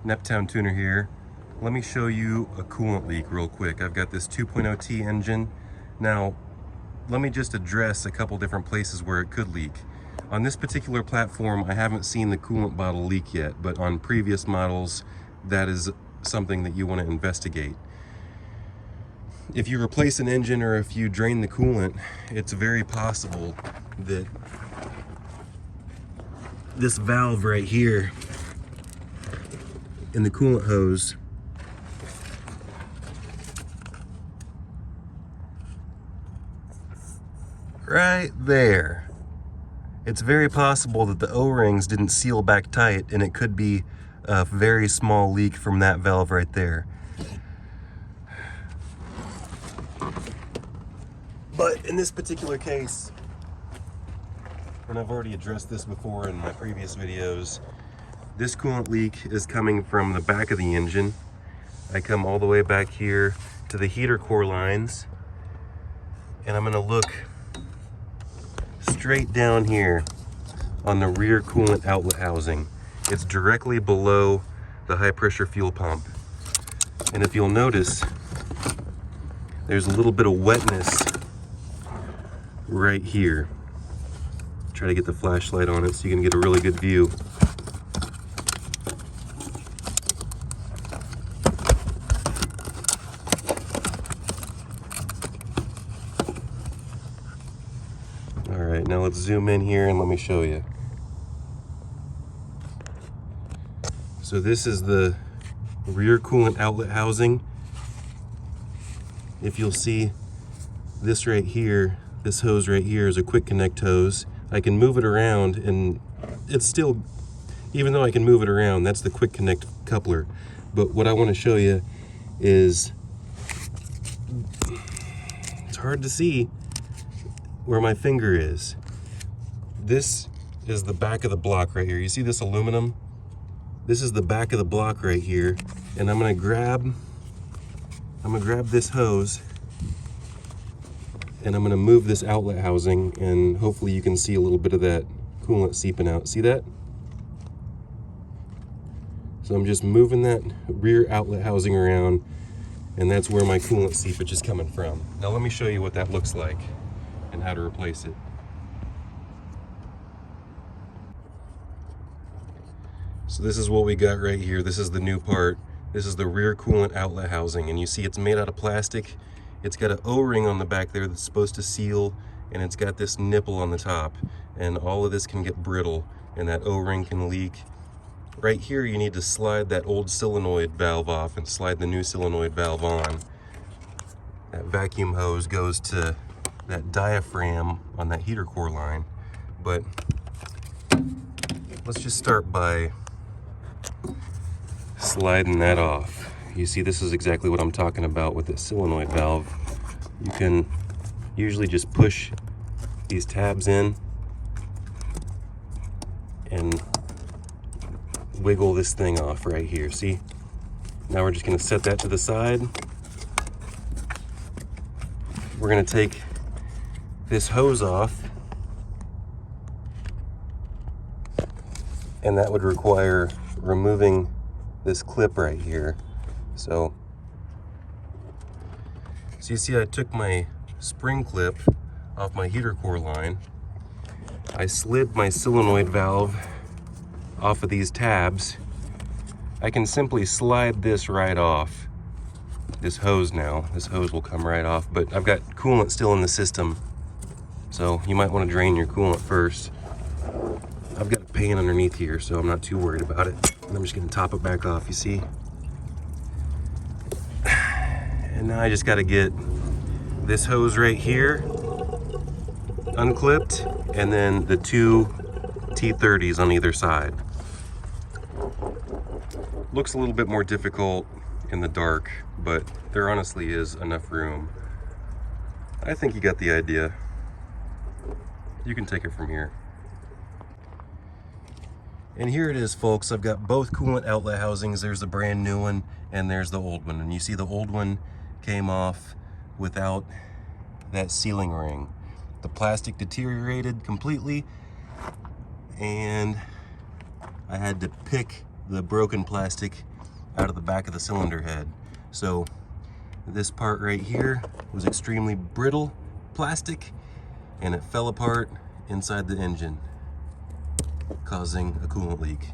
Neptown Tuner here. Let me show you a coolant leak real quick. I've got this 2.0T engine. Now, let me just address a couple different places where it could leak. On this particular platform, I haven't seen the coolant bottle leak yet, but on previous models, that is something that you want to investigate. If you replace an engine or if you drain the coolant, it's very possible that this valve right here in the coolant hose right there, it's very possible that the O-rings didn't seal back tight, and it could be a very small leak from that valve right there. But in this particular case, and I've already addressed this before in my previous videos, this coolant leak is coming from the back of the engine. I come all the way back here to the heater core lines, and I'm going to look straight down here on the rear coolant outlet housing. It's directly below the high pressure fuel pump. And if you'll notice, there's a little bit of wetness right here. Try to get the flashlight on it so you can get a really good view. All right, now let's zoom in here and let me show you. So this is the rear coolant outlet housing. If you'll see, this right here, this hose right here is a quick connect hose. I can move it around, and it's still, even though I can move it around, that's the quick connect coupler. But what I want to show you is, it's hard to see where my finger is. This is the back of the block right here. You see this aluminum? This is the back of the block right here, and I'm gonna grab this hose, and I'm gonna move this outlet housing, and hopefully you can see a little bit of that coolant seeping out. See that? So I'm just moving that rear outlet housing around, and that's where my coolant seepage is coming from. Now let me show you what that looks like and how to replace it. So this is what we got right here. This is the new part. This is the rear coolant outlet housing, and you see it's made out of plastic. It's got an O-ring on the back there that's supposed to seal, and it's got this nipple on the top, and all of this can get brittle, and that O-ring can leak. Right here you need to slide that old solenoid valve off and slide the new solenoid valve on. That vacuum hose goes to that diaphragm on that heater core line. But let's just start by sliding that off. You see, this is exactly what I'm talking about with the solenoid valve. You can usually just push these tabs in and wiggle this thing off right here. See? Now we're just going to set that to the side. We're going to take this hose off, and that would require removing this clip right here. So you see, I took my spring clip off my heater core line. I slid my solenoid valve off of these tabs. I can simply slide this right off. This hose now, this hose will come right off, but I've got coolant still in the system, so you might want to drain your coolant first. I've got a pan underneath here, so I'm not too worried about it. And I'm just going to top it back off, you see? And now I just got to get this hose right here unclipped, and then the two T30s on either side. Looks a little bit more difficult in the dark, but there honestly is enough room. I think you got the idea. You can take it from here. And here it is, folks. I've got both coolant outlet housings. There's the brand new one, and there's the old one. And you see the old one came off without that sealing ring. The plastic deteriorated completely, and I had to pick the broken plastic out of the back of the cylinder head. So this part right here was extremely brittle plastic, and it fell apart inside the engine, causing a coolant leak.